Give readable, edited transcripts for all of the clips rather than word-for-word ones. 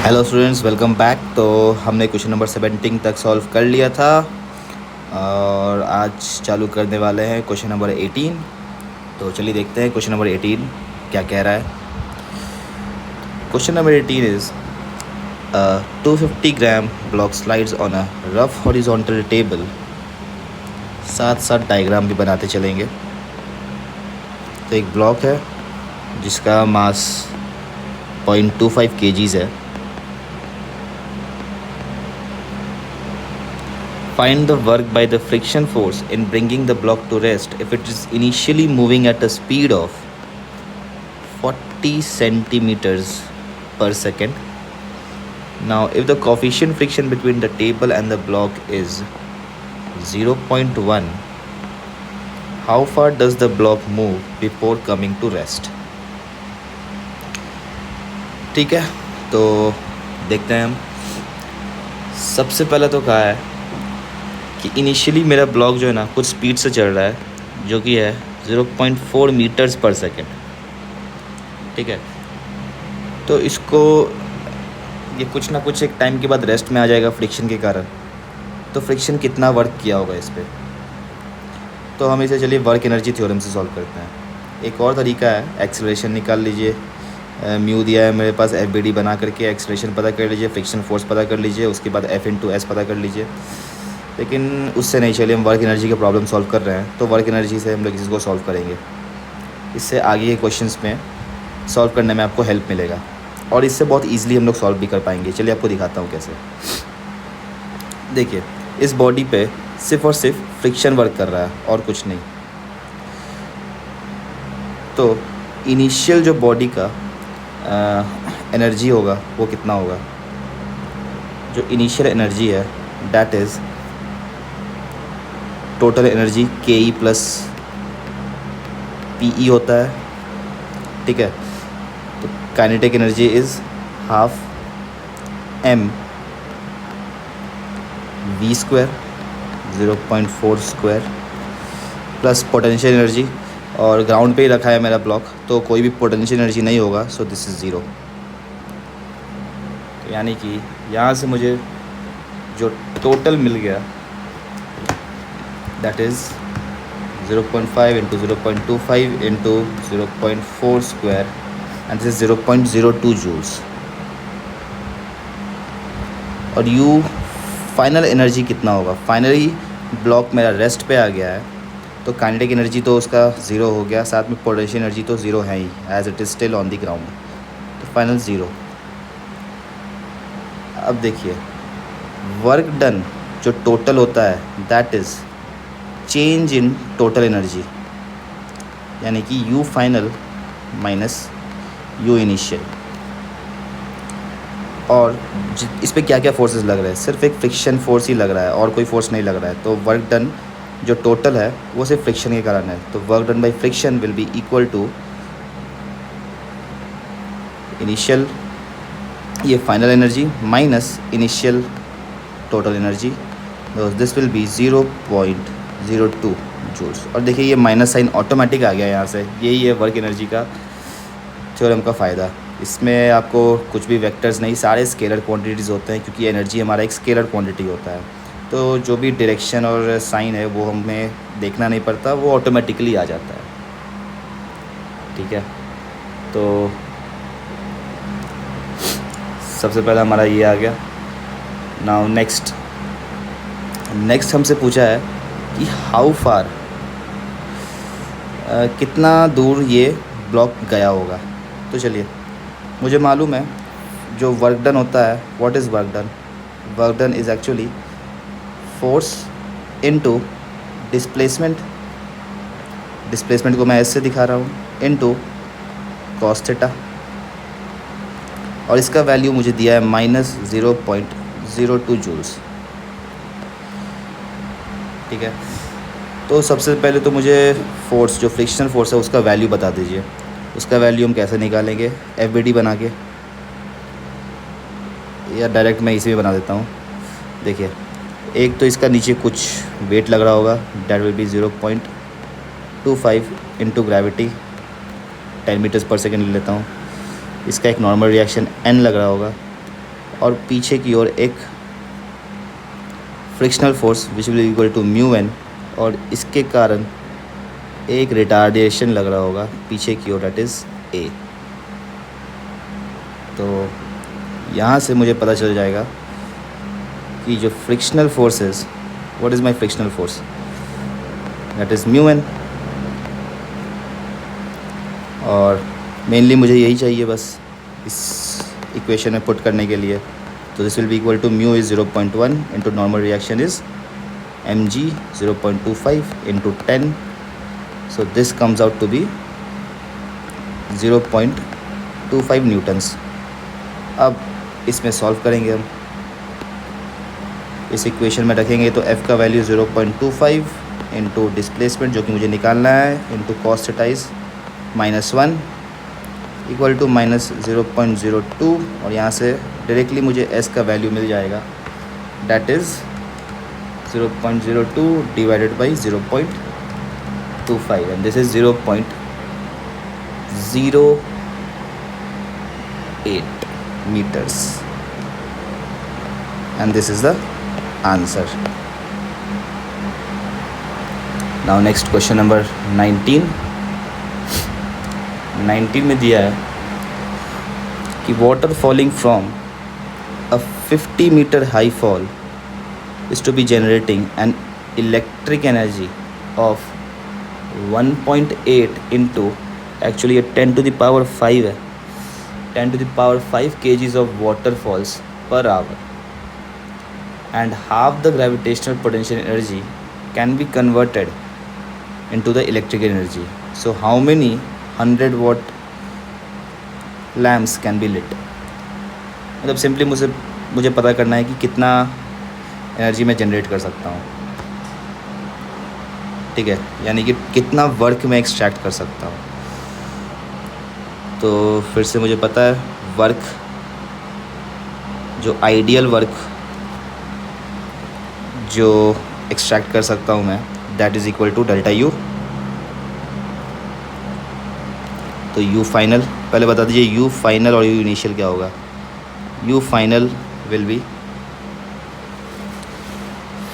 Hello students, welcome back. तो हमने question number 17 तक सॉल्व कर लिया था और आज चालू करने वाले हैं क्वेश्चन नंबर 18। तो चलिए देखते हैं क्वेश्चन नंबर 18 क्या कह रहा है। Question number 18 is 250 gram block slides on a rough horizontal table. साथ साथ डायग्राम भी बनाते चलेंगे। तो एक ब्लॉक है जिसका मास 0.25 kgs है। Find the work by the friction force in bringing the block to rest if it is initially moving at a speed of 40 centimeters per second. Now, if the coefficient friction between the table and the block is 0.1, how far does the block move before coming to rest? ठीक है, तो देखते हैं हम। सबसे पहले तो कहा है कि इनिशियली मेरा ब्लॉक जो है ना कुछ स्पीड से चल रहा है, जो कि है 0.4 मीटर्स पर सेकेंड। ठीक है, तो इसको ये कुछ ना कुछ एक टाइम के बाद रेस्ट में आ जाएगा फ्रिक्शन के कारण। तो फ्रिक्शन कितना वर्क किया होगा इस पर, तो हम इसे चलिए वर्क एनर्जी थ्योरम से सॉल्व करते हैं। एक और तरीका है, एक्सेलरेशन निकाल लीजिए। म्यू दिया है मेरे पास, एफ बी डी बना करके एक्सेलरेशन पता कर लीजिए, फ्रिक्शन फोर्स पता कर लीजिए, उसके बाद एफ इंटू एस पता कर लीजिए। लेकिन उससे नहीं, चलिए हम वर्क एनर्जी का प्रॉब्लम सॉल्व कर रहे हैं तो वर्क एनर्जी से हम लोग इसको सॉल्व करेंगे। इससे आगे के क्वेश्चंस में सॉल्व करने में आपको हेल्प मिलेगा और इससे बहुत इजीली हम लोग सॉल्व भी कर पाएंगे। चलिए आपको दिखाता हूँ कैसे। देखिए, इस बॉडी पे सिर्फ और सिर्फ फ्रिक्शन वर्क कर रहा है और कुछ नहीं। तो इनिशियल जो बॉडी का एनर्जी होगा वो कितना होगा, जो इनिशियल एनर्जी है दैट इज़ टोटल एनर्जी के ई प्लस पी ई होता है। ठीक है, तो kinetic energy is half M V square 0.4 square plus potential energy, और ग्राउंड पे ही रखा है मेरा ब्लॉक तो कोई भी पोटेंशियल एनर्जी नहीं होगा, सो दिस इज़ ज़ीरो। तो यानी कि यहाँ से मुझे जो टोटल मिल गया that is 0.5 into 0.25 into 0.4 square and this is 0.02 joules। और U फाइनल एनर्जी कितना होगा, फाइनली ब्लॉक मेरा रेस्ट पे आ गया है तो काइनेटिक एनर्जी तो उसका ज़ीरो हो गया, साथ में पोटेंशियल एनर्जी तो ज़ीरो है ही as it is still on the ground, तो फाइनल ज़ीरो। अब देखिए, वर्क डन जो टोटल होता है that is change in total energy, यानी कि U final minus U initial. और इस पे क्या क्या फोर्सेस लग रहे हैं, सिर्फ एक फ्रिक्शन फोर्स ही लग रहा है और कोई फोर्स नहीं लग रहा है। तो वर्क डन जो टोटल है वो सिर्फ फ्रिक्शन के कारण है, तो work done by friction will be equal to initial ये final energy minus initial total energy, this will be 0.02 joules. और देखिए ये माइनस साइन ऑटोमेटिक आ गया यहाँ से, यही है वर्क एनर्जी का थ्योरम का फ़ायदा। इसमें आपको कुछ भी वेक्टर्स नहीं, सारे स्केलर क्वांटिटीज़ होते हैं क्योंकि एनर्जी हमारा एक स्केलर क्वांटिटी होता है। तो जो भी डायरेक्शन और साइन है वो हमें देखना नहीं पड़ता, वो ऑटोमेटिकली आ जाता है। ठीक है, तो सबसे पहला हमारा ये आ गया। नाउ नेक्स्ट हमसे पूछा है कि हाउ फार कितना दूर ये ब्लॉक गया होगा। तो चलिए, मुझे मालूम है जो वर्क डन होता है, what is work done, work done is actually force into displacement, displacement को मैं ऐसे दिखा रहा हूँ, इनटू कॉस थीटा, और इसका वैल्यू मुझे दिया है माइनस 0.02 जूल्स। ठीक है, तो सबसे पहले तो मुझे फोर्स जो फ्रिक्शनल फोर्स है उसका वैल्यू बता दीजिए। उसका वैल्यू हम कैसे निकालेंगे, एफ बी डी बना के, या डायरेक्ट मैं इसी में बना देता हूँ। देखिए, एक तो इसका नीचे कुछ वेट लग रहा होगा, that will be 0.25 into gravity 10 meters per second ले लेता हूँ। इसका एक नॉर्मल रिएक्शन n लग रहा होगा, और पीछे की ओर एक frictional force which will equal to mu N, और इसके कारण एक रिटार्डेशन लग रहा होगा पीछे की ओर, डेट इज़ ए। तो यहाँ से मुझे पता चल जाएगा कि जो frictional force is, what is my frictional force, that is mu N. और मेनली मुझे यही चाहिए बस इस इक्वेशन में पुट करने के लिए। तो this will be equal to mu is 0.1 into normal reaction is mg 0.25 into 10, so this comes out to be 0.25 Newton's. अब इसमें सॉल्व करेंगे हम, इस इक्वेशन में रखेंगे तो f का वैल्यू 0.25 इंटू डिस्प्लेसमेंट जो कि मुझे निकालना है into cos theta is -1 equal to -0.02, और यहाँ से डायरेक्टली मुझे s का वैल्यू मिल जाएगा, that is 0.02 divided by 0.25, and this is 0.08 meters, and this is the answer. Now next question number 19 में दिया है कि water falling from a 50 meter high fall is to be generating an electric energy of 1.8 into, actually 10 to the power 5 है, 10 to the power 5 kgs of water falls per hour, and half the gravitational potential energy can be converted into the electrical energy. So how many 100 watt lamps can be lit? मतलब simply मुझे पता करना है कि कितना energy मैं generate कर सकता हूँ, ठीक है, यानी कि कितना वर्क मैं एक्सट्रैक्ट कर सकता हूँ। तो फिर से मुझे पता है वर्क, जो आइडियल वर्क जो एक्सट्रैक्ट कर सकता हूँ मैं, that is equal to delta U. तो यू फाइनल, पहले बता दीजिए यू फाइनल और यू इनिशियल क्या होगा। U final will be,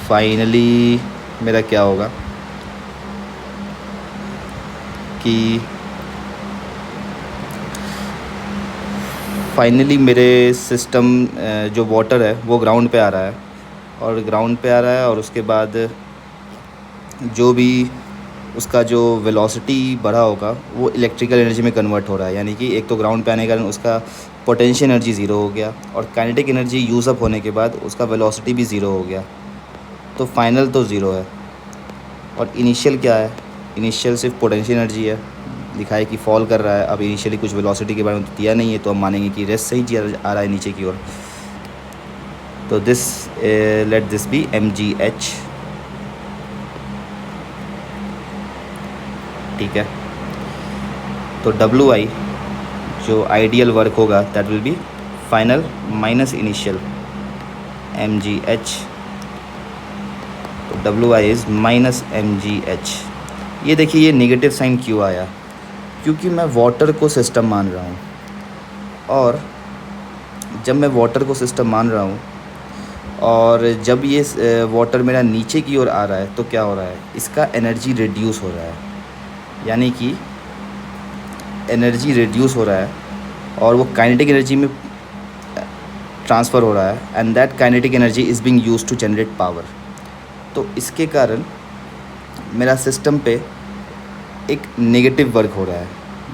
finally मेरा क्या होगा कि फाइनली मेरे सिस्टम जो वाटर है वो ग्राउंड पे आ रहा है, और ग्राउंड पे आ रहा है, और उसके बाद जो भी उसका जो वेलोसिटी बढ़ा होगा वो इलेक्ट्रिकल एनर्जी में कन्वर्ट हो रहा है, यानी कि एक तो ग्राउंड पे आने के कारण उसका पोटेंशियल एनर्जी ज़ीरो हो गया, और काइनेटिक एनर्जी यूज़ अप होने के बाद उसका वेलोसिटी भी ज़ीरो हो गया। तो फाइनल तो ज़ीरो है। और इनिशियल क्या है, इनिशियल सिर्फ पोटेंशियल एनर्जी है, लिखा है कि फॉल कर रहा है। अब इनिशियली कुछ वेलोसिटी के बारे में तो दिया नहीं है, तो हम मानेंगे कि रेस्ट से ही आ रहा है नीचे की ओर। तो this let this be mgh, ठीक है। तो wi जो आइडियल वर्क होगा that will be final minus initial mgh। तो wi इज़ माइनस mgh। ये देखिए ये नेगेटिव साइन क्यों आया, क्योंकि मैं वाटर को सिस्टम मान रहा हूँ, और जब मैं वाटर को सिस्टम मान रहा हूँ और जब ये वाटर मेरा नीचे की ओर आ रहा है तो क्या हो रहा है, इसका एनर्जी रिड्यूस हो रहा है, यानी कि एनर्जी रिड्यूस हो रहा है और वो काइनेटिक एनर्जी में ट्रांसफ़र हो रहा है, and that kinetic energy is being used to generate power. तो इसके कारण मेरा सिस्टम पे एक नेगेटिव वर्क हो रहा है,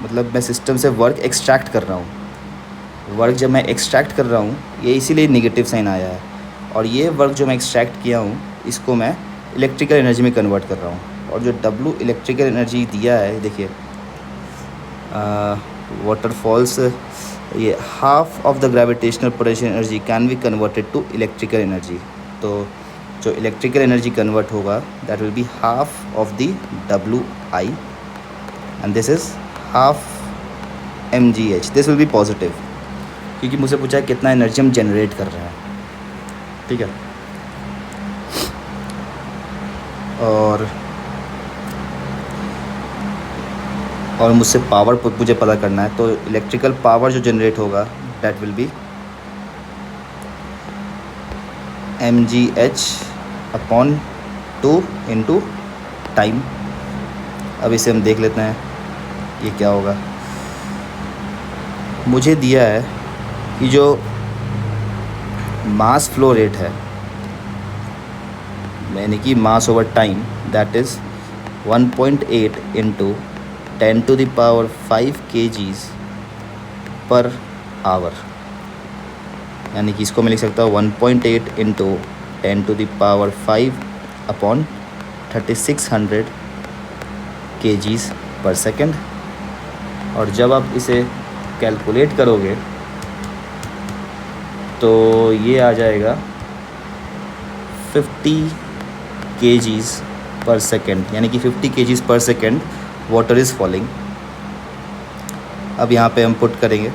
मतलब मैं सिस्टम से वर्क एक्सट्रैक्ट कर रहा हूँ। वर्क जब मैं एक्सट्रैक्ट कर रहा हूँ ये इसीलिए नेगेटिव साइन आया है, और ये वर्क जो मैं एक्सट्रैक्ट किया हूँ इसको मैं इलेक्ट्रिकल एनर्जी में कन्वर्ट कर रहा हूँ। और जो W इलेक्ट्रिकल एनर्जी दिया है, देखिए वाटरफॉल्स, ये half of the gravitational potential energy can be converted to electrical energy. तो जो इलेक्ट्रिकल एनर्जी कन्वर्ट होगा that will be half of the WI, and this is half mgh। This will be positive, क्योंकि मुझसे पूछा है कितना energy हम generate कर रहे हैं, ठीक है। और मुझसे पावर मुझे पता करना है, तो इलेक्ट्रिकल पावर जो जनरेट होगा that will B mgh/2 into time. अब इसे हम देख लेते हैं ये क्या होगा। मुझे दिया है कि जो मास फ्लो रेट है, यानी कि मास over time, that is 1.8 into 10⁵ kgs per hour. यानी कि इसको मैं लिख सकता हूँ 1.8 into 10⁵ upon 3600 kgs per second. और जब आप इसे कैलकुलेट करोगे तो ये आ जाएगा 50 kgs पर सेकेंड, यानी कि 50 kgs per second water is falling. अब यहाँ पे हम पुट करेंगे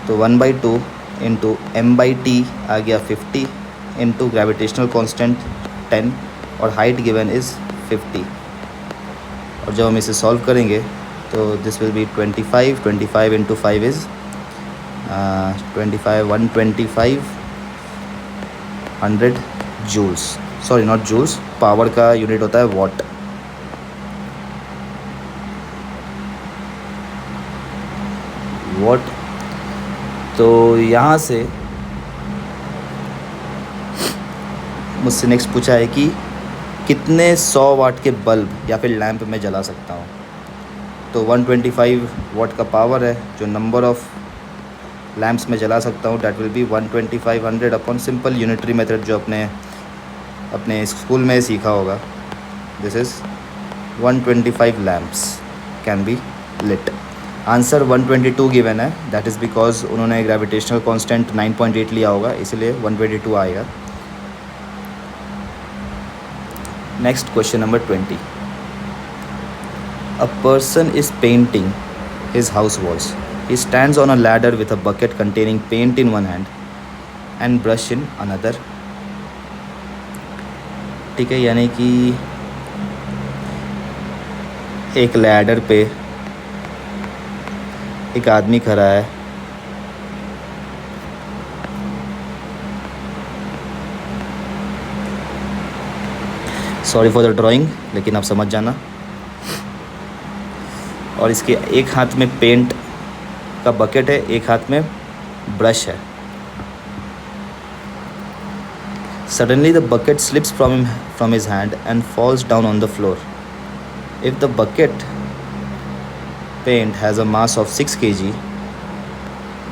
तो 1/2 इंटू m/t आ गया 50 इंटू ग्रेविटेशनल कांस्टेंट 10 और हाइट गिवन इज़ 50। और जब हम इसे सॉल्व करेंगे तो this will be 25 into 5 is 125 100 joules. Sorry not joules, power का यूनिट होता है वॉट। वॉट। तो यहाँ से मुझसे नेक्स्ट पूछा है कि कितने 100 वाट के बल्ब या फिर लैंप में जला सकता हूँ। तो 125 वाट का पावर है, जो नंबर ऑफ़ लैंप्स में जला सकता हूँ that will be 125 100 upon simple unitary method जो अपने स्कूल में सीखा होगा। This is 125 lamps can be lit. Answer 122 given है, दैट इज़ बिकॉज उन्होंने ग्रेविटेशनल कांस्टेंट 9.8 लिया होगा, इसलिए 122 आएगा। Next question number 20। A person is painting his house walls. He stands on a ladder with a bucket containing paint in one hand and brush in another. ठीक है, यानी कि एक लैडर पे एक आदमी खड़ा है, सॉरी फॉर द ड्राइंग, लेकिन आप समझ जाना। और इसके एक हाथ में पेंट का बकेट है, एक हाथ में ब्रश है। Suddenly the bucket slips from his hand and falls down on the floor. If the bucket paint has a mass of 6 kg,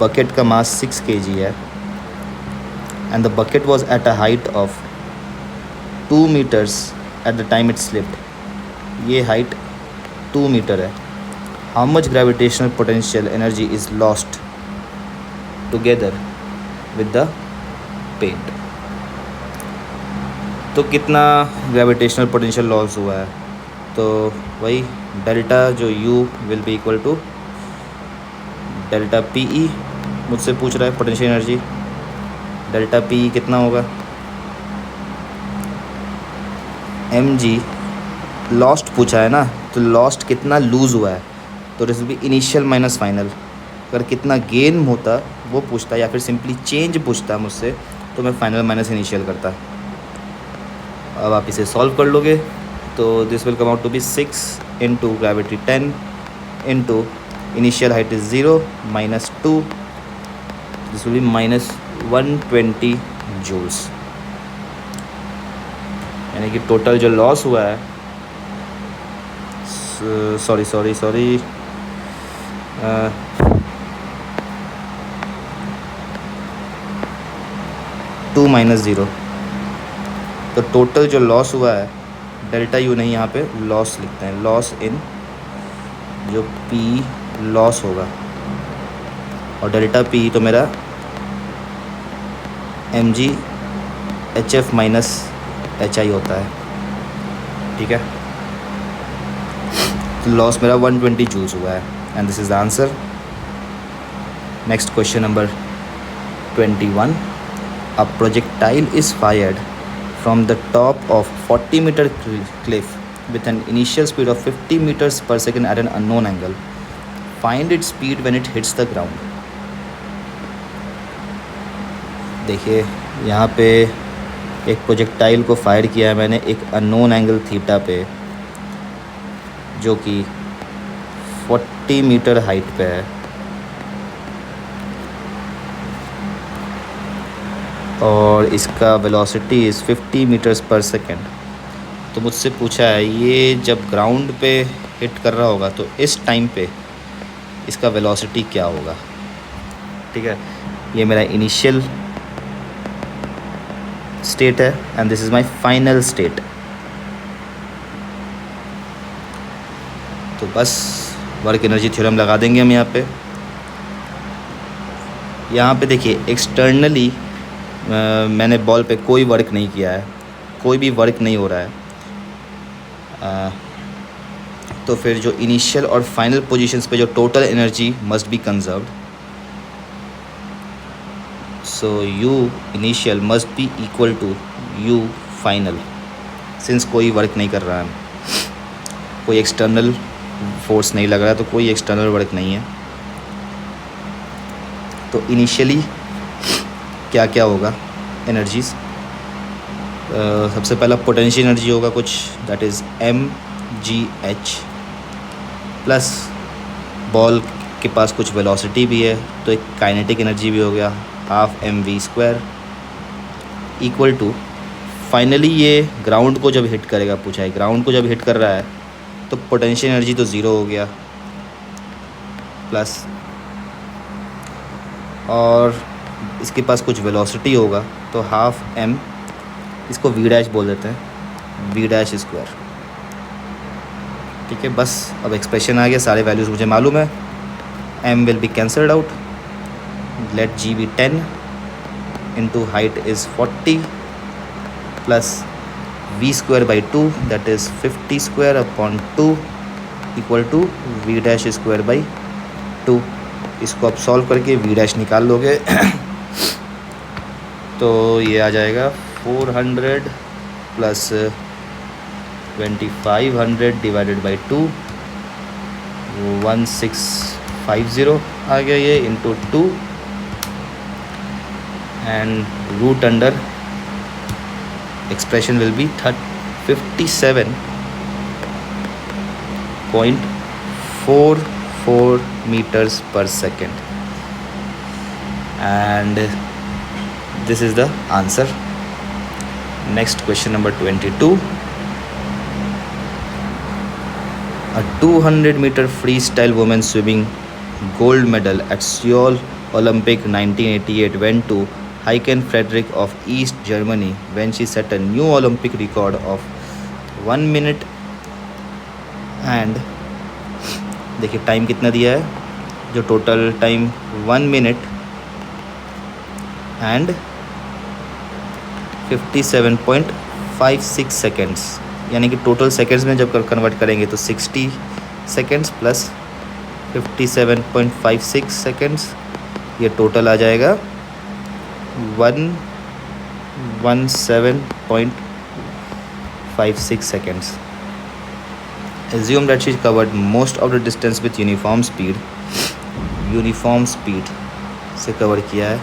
bucket का mass 6 kg है, and the bucket was at a height of 2 meters at the time it slipped. ये height 2 meter है. How much gravitational potential energy is lost together with the paint? तो कितना gravitational potential loss हुआ है? तो वही delta जो U will be equal to delta PE। मुझसे पूछ रहा है पोटेंशियल एनर्जी, डेल्टा PE कितना होगा? mg लॉस्ट पूछा है ना, तो लॉस्ट कितना लूज़ हुआ है, तो this will B initial minus final. अगर कितना गेन होता वो पूछता, या फिर सिंपली चेंज पूछता मुझसे, तो मैं फाइनल माइनस इनिशियल करता। अब आप इसे सॉल्व कर लोगे तो this will come out to be 6 into gravity 10 into initial height is 0 minus 2, this will be minus 120 joules. यानी कि टोटल जो लॉस हुआ है, सॉरी 2 माइनस 0, तो टोटल जो लॉस हुआ है, डेल्टा U नहीं, यहाँ पे लॉस लिखते हैं, लॉस इन जो P लॉस होगा, और डेल्टा P तो मेरा mg HF माइनस HI होता है। ठीक है, तो लॉस मेरा 120 जूल्स हुआ है, and this is the answer. Next question number 21। A projectile is fired from the top of 40-meter cliff with an initial speed of 50 meters per second at an unknown angle. Find its speed when it hits the ground. देखिए यहाँ पे एक projectile को fire किया है मैंने एक unknown angle theta पे, जो कि 40 मीटर हाइट पे है, और इसका velocity is 50 metres per second. तो मुझसे पूछा है ये जब ग्राउंड पे हिट कर रहा होगा तो इस टाइम पे इसका वेलोसिटी क्या होगा। ठीक है, ये मेरा इनिशियल स्टेट है and this is my final state. तो बस वर्क एनर्जी थ्योरम लगा देंगे हम यहाँ पे देखिए एक्सटर्नली मैंने बॉल पे कोई वर्क नहीं किया है, कोई भी वर्क नहीं हो रहा है, तो फिर जो इनिशियल और फाइनल पोजीशंस पे जो total energy must be conserved, so U initial must be equal to U final, since कोई वर्क नहीं कर रहा है, कोई एक्सटर्नल फोर्स नहीं लग रहा है, तो कोई एक्सटर्नल वर्क नहीं है। तो इनिशियली क्या क्या होगा एनर्जीज, सबसे पहला पोटेंशियल एनर्जी होगा कुछ, that is mgh, plus ball के पास कुछ वेलोसिटी भी है, तो एक काइनेटिक एनर्जी भी हो गया हाफ mv², इक्वल टू फाइनली ये ग्राउंड को जब हिट करेगा, पूछा है ग्राउंड को जब हिट कर रहा है तो पोटेंशियल एनर्जी तो ज़ीरो हो गया, प्लस और इसके पास कुछ वेलोसिटी होगा तो हाफ m, इसको v' बोल देते हैं, v'²। ठीक है, बस अब एक्सप्रेशन आ गया, सारे वैल्यूज़ मुझे मालूम है। m will be cancelled out, let g be 10 into height is 40 plus v²/2 that is 50² equal to v'²/2। इसको आप सॉल्व करके v' निकाल लोगे तो ये आ जाएगा 400 प्लस 2500 डिवाइडेड बाई 2, 1650 आ गया ये, into 2 and root under expression will be 57.44 meters per second, and this is the answer. Next question number 22. A 200-meter freestyle women swimming gold medal at Seoul Olympic 1988 went to Heiken Friedrich of East Germany when she set a new Olympic record of 1 minute and देखिए time कितना दिया है, जो total time 1 minute and 57.56 seconds, यानी कि total seconds में जब convert करेंगे तो 60 सेकेंड्स प्लस 57.56 सेकेंड्स, ये टोटल आ जाएगा 117.56 seconds. Assume that she covered most of the distance with uniform speed. Uniform speed से कवर किया है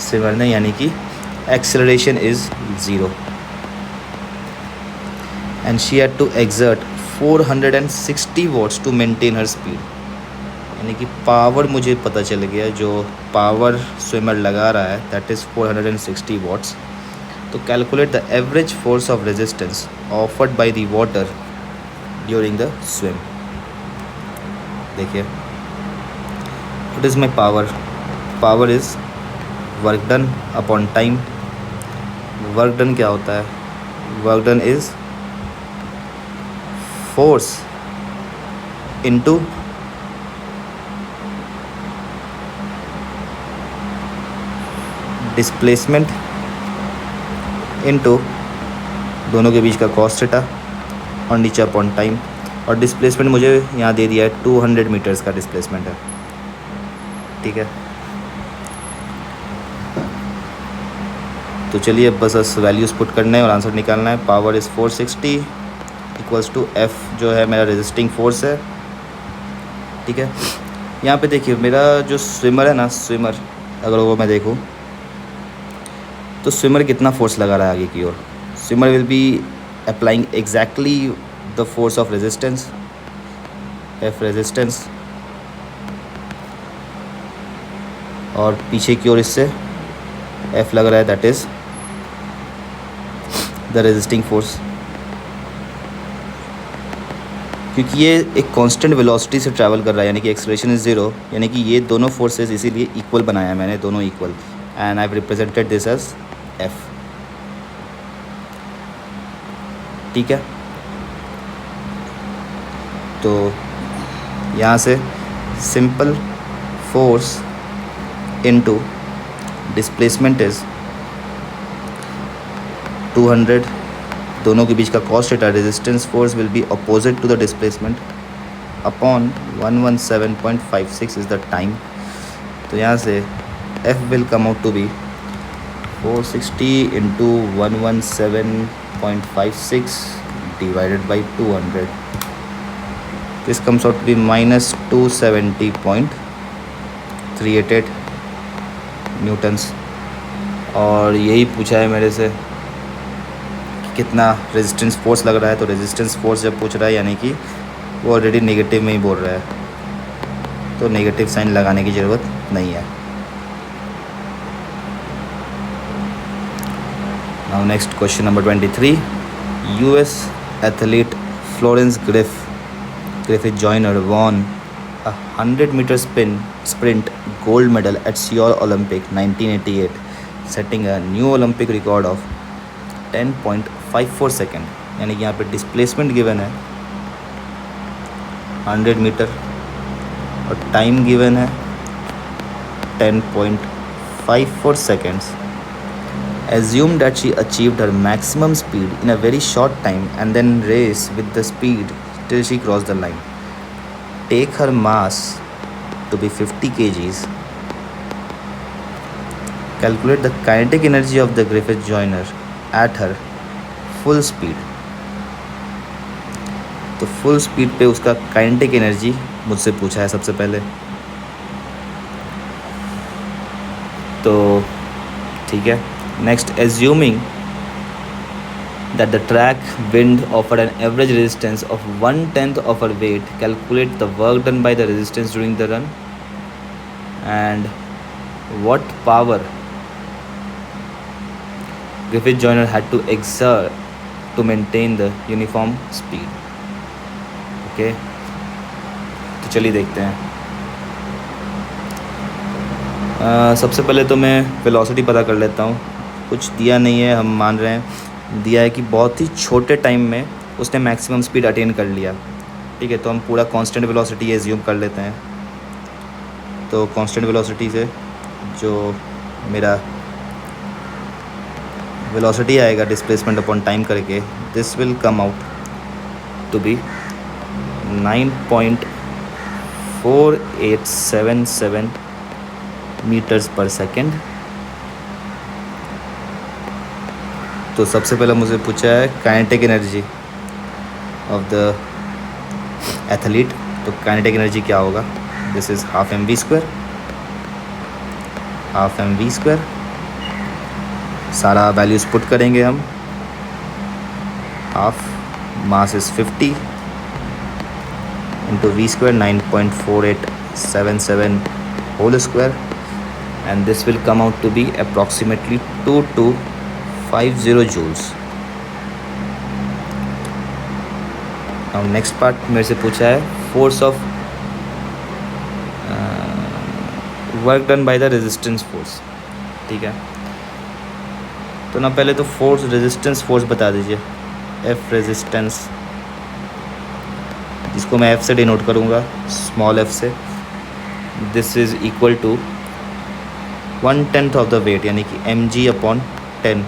स्विमर ने, यानी कि acceleration is 0 and she had to exert 460 watts to maintain her speed, यानी कि पावर मुझे पता चल गया, जो पावर स्विमर लगा रहा है दैट इज़ 460 वॉट्स। तो calculate the average force of resistance offered by the water during the swim. देखिए what is my power, power is work done upon time. Work done क्या होता है, work done is force into displacement into दोनों के बीच का cos theta और नीचे अपॉन टाइम, और डिस्प्लेसमेंट मुझे यहाँ दे दिया है 200 मीटर्स का डिस्प्लेसमेंट है। ठीक है, तो चलिए बस वैल्यूज़ पुट करना है और आंसर निकालना है। Power is 460 equals to F जो है मेरा रेजिस्टिंग फोर्स है। ठीक है, यहाँ पे देखिए मेरा जो स्विमर है ना, स्विमर अगर वो मैं देखूँ तो स्विमर कितना फोर्स लगा रहा है आगे की ओर? Swimmer will be applying exactly the force of resistance, F resistance, और पीछे की ओर इससे एफ लग रहा है, that is the resisting force. क्योंकि ये एक कांस्टेंट वेलोसिटी से ट्रैवल कर रहा है, यानी कि एक्सेलरेशन इज ज़ीरो, यानी कि ये दोनों फोर्सेस इसीलिए इक्वल बनाया है मैंने, दोनों equal, and I have represented this as F. ठीक है, तो यहाँ से simple force into displacement is 200, दोनों के बीच का cos theta, resistance force will be opposite to the displacement, upon 117.56 is the time. तो यहाँ से F will come out to be 460 into 117.56 divided by 200, this comes out to be -270.388 newtons. और यही पूछा है मेरे से कितना रेजिस्टेंस फोर्स लग रहा है, तो रेजिस्टेंस फोर्स जब पूछ रहा है यानी कि वो ऑलरेडी नेगेटिव में ही बोल रहा है, तो नेगेटिव साइन लगाने की ज़रूरत नहीं है। Now next question number 23, US athlete Florence Griffith Joiner won a 100-meter sprint gold medal at Seoul Olympic 1988, setting a new Olympic record of 10.54 second. यानी कि यहाँ पे डिस्प्लेसमेंट गिवन है 100 मीटर और टाइम गिवन है 10.54 seconds. Assume that she achieved her maximum speed in a very short time and then race with the speed till she crossed the line. Take her mass to be 50 kgs. Calculate the kinetic energy of the Griffith joiner at her full speed. तो full speed पे उसका kinetic energy मुझसे पूछा है सबसे पहले। तो ठीक है, next, assuming that the track wind offer an average resistance of 1/10 of her weight, calculate the work done by the resistance during the run and what power Griffith joiner had to exert to maintain the uniform speed. Okay, तो चलिए देखते हैं। सबसे पहले तो मैं velocity पता कर लेता हूँ। कुछ दिया नहीं है, हम मान रहे हैं दिया है कि बहुत ही छोटे टाइम में उसने मैक्सिमम स्पीड अटेन कर लिया। ठीक है, तो हम पूरा कांस्टेंट वेलोसिटी एज्यूम कर लेते हैं। तो कांस्टेंट वेलोसिटी से जो मेरा वेलोसिटी आएगा डिस्प्लेसमेंट अपॉन टाइम करके, this will come out to be 9.4877 meters per second. तो सबसे पहले मुझे पूछा है kinetic energy of the athlete, तो काइनेटिक एनर्जी क्या होगा? दिस इज़ हाफ mv², सारा वैल्यूज पुट करेंगे हम। Half mass is 50 into v², 9.4877 whole square, and this will come out to be approximately 2250 joules. अब नेक्स्ट पार्ट मेरे से पूछा है force of work done by the resistance force. ठीक है, तो ना पहले तो फोर्स रेजिस्टेंस फोर्स बता दीजिए। एफ रेजिस्टेंस, जिसको मैं एफ से डिनोट करूँगा, स्मॉल एफ से, this is equal to 1/10 of the weight, यानी कि mg/10।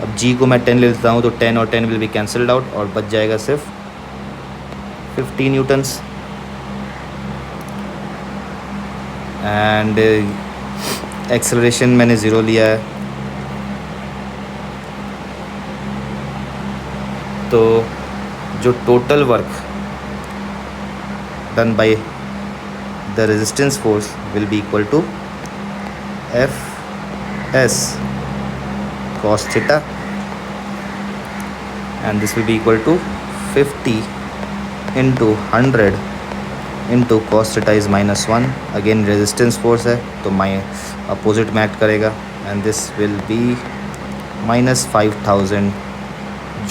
अब g को मैं 10 ले लेता हूँ, तो 10 और 10 विल बी कैंसल्ड आउट और बच जाएगा सिर्फ 50 न्यूटन्स। एंड एक्सेलरेशन मैंने ज़ीरो लिया है, तो जो total work done by the resistance force will be equal to F S cos theta, and this will be equal to 50 into 100 into cos theta is -1. Again resistance force है तो my opposite में act करेगा, and this will be -5000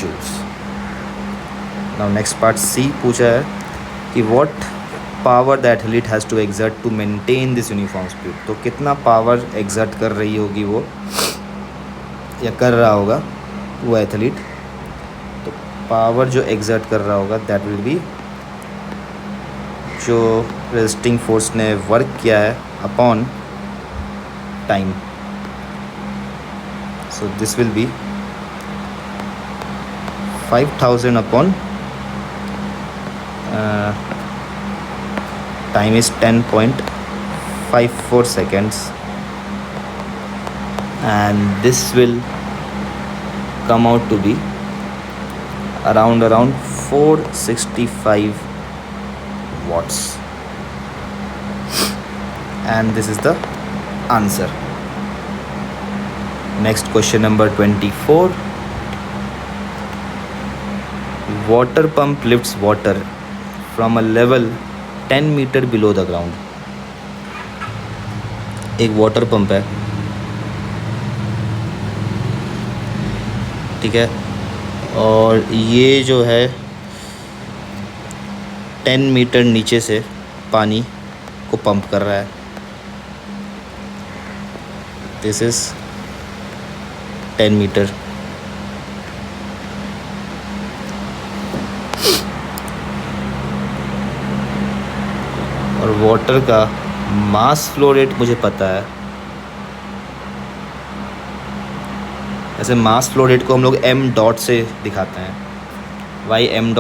joules. Now next part C पूछा है कि what power the athlete has to exert to maintain this uniform speed. तो कितना power exert कर रही होगी वो या कर रहा होगा वो एथलीट. तो पावर जो exert कर रहा होगा that will be जो रेजिस्टिंग फोर्स ने वर्क किया है upon time. So this will B 5000 upon time is 10.54 seconds, and this will come out to be around 465 watts, and this is the answer. Next question number 24. Water pump lifts water from a level 10 meter below the ground. एक water pump है, ठीक है, और ये जो है 10 metre नीचे से पानी को पंप कर रहा है. This is 10 meter. और वाटर का मास फ्लो रेट मुझे पता है. ऐसे मास फ्लो रेट को हम लोग m डॉट से दिखाते हैं. वाई m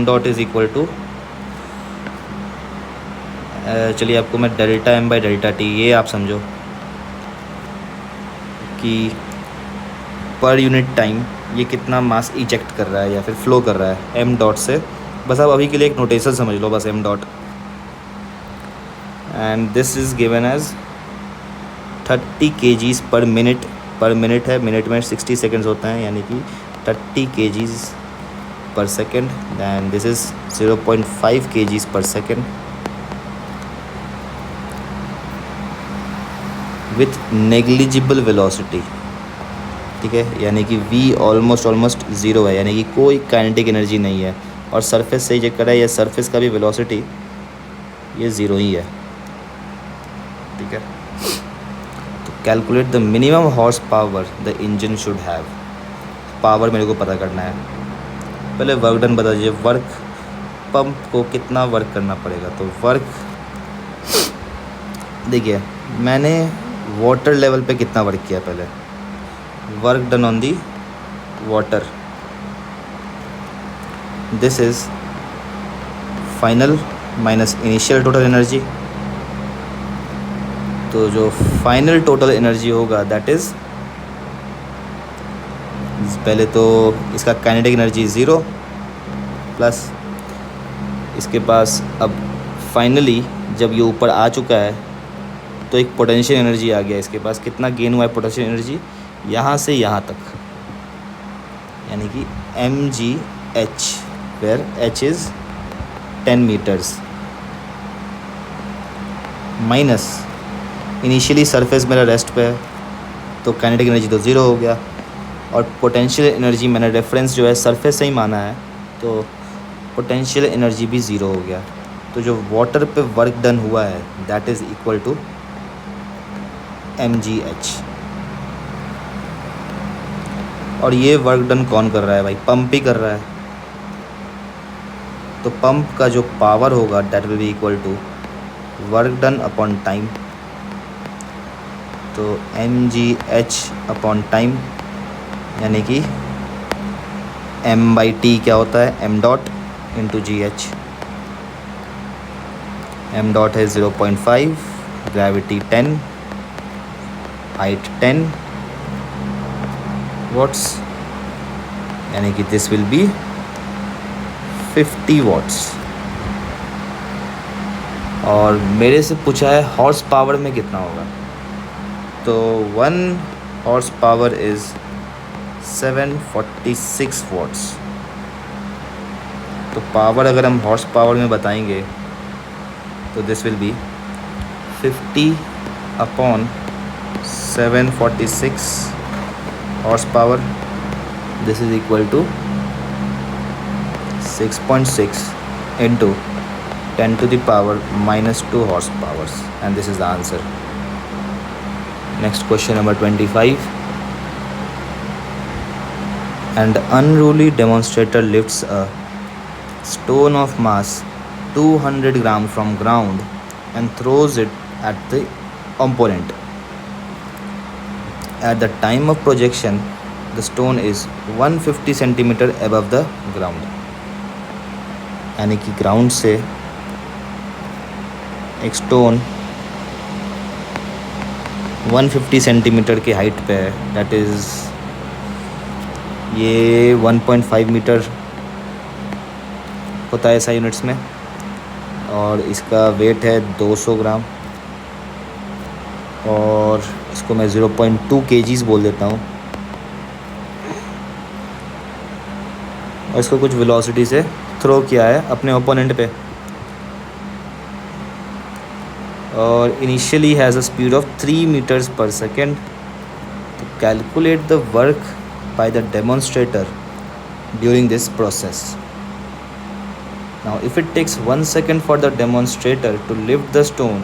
dot is equal to, चलिए आपको मैं delta m by delta T, ये आप समझो कि पर यूनिट टाइम ये कितना मास इजेक्ट कर रहा है या फिर फ्लो कर रहा है m डॉट से. बस आप अभी के लिए एक नोटेशन समझ लो बस, m dot. And this is given as 30 kgs per minute. Per minute है, मिनट में 60 सेकेंड्स होता है, यानी कि 30 kgs per second. Then this is 0.5 kgs per second with negligible velocity. ठीक है, यानी कि v ऑलमोस्ट ज़ीरो है, यानी कि कोई काइनेटिक एनर्जी नहीं है. और सरफेस से चेक करा है, या सरफेस का भी वेलोसिटी ये ज़ीरो ही है. ठीक है, तो calculate the minimum horse power the engine should have. Power मेरे को पता करना है. पहले वर्क डन बता दीजिए. वर्क पंप को कितना वर्क करना पड़ेगा. तो वर्क देखिए, मैंने वाटर लेवल पे कितना वर्क किया. पहले work done on the water, this is final minus initial total energy. तो जो फाइनल टोटल एनर्जी होगा दैट इज़, पहले तो इसका काइनेटिक एनर्जी 0 प्लस इसके पास अब फाइनली जब ये ऊपर आ चुका है तो एक पोटेंशियल एनर्जी आ गया इसके पास. कितना गेन हुआ है पोटेंशियल एनर्जी यहाँ से यहाँ तक, यानी कि mgh, where h is 10 metres, minus initially surface मेरा रेस्ट पे है तो काइनेटिक एनर्जी तो ज़ीरो हो गया, और पोटेंशियल एनर्जी मैंने रेफरेंस जो है सरफेस से ही माना है तो पोटेंशियल एनर्जी भी ज़ीरो हो गया. तो जो वाटर पे वर्क डन हुआ है that is equal to mgh. और ये वर्क डन कौन कर रहा है भाई? पंप ही कर रहा है. तो पंप का जो पावर होगा that will be equal to work done upon time. तो mgh अपॉन टाइम, यानी कि m/t क्या होता है? m dot into gh. m dot है 0.5, ग्रेविटी 10, हाइट 10 वॉट्स, यानी कि दिस विल बी 50 वॉट्स. और मेरे से पूछा है हॉर्स पावर में कितना होगा. तो 1 हॉर्स पावर इज़ 746 वॉट्स। तो पावर अगर हम हॉर्स पावर में बताएंगे तो this will be 50/746 horse power. This is equal to 6.6 into 10⁻⁻² horse powers, and this is the answer. Next question number 25. An unruly demonstrator lifts a stone of mass 200 gram from ground and throws it at the opponent. At the time of projection, the stone is 150 centimeter above the ground. यानी कि ground से एक stone 150 centimetre की height पे है, that is ये 1.5 metre होता है ऐसा यूनिट्स में, और इसका वेट है 200 ग्राम, और इसको मैं 0.2 kgs बोल देता हूँ, और इसको कुछ वेलोसिटी से थ्रो किया है अपने ओपोनेंट पे, और initially has a speed of 3 meters per second. To calculate the work by the demonstrator during this process. Now if it takes 1 second for the demonstrator to lift the stone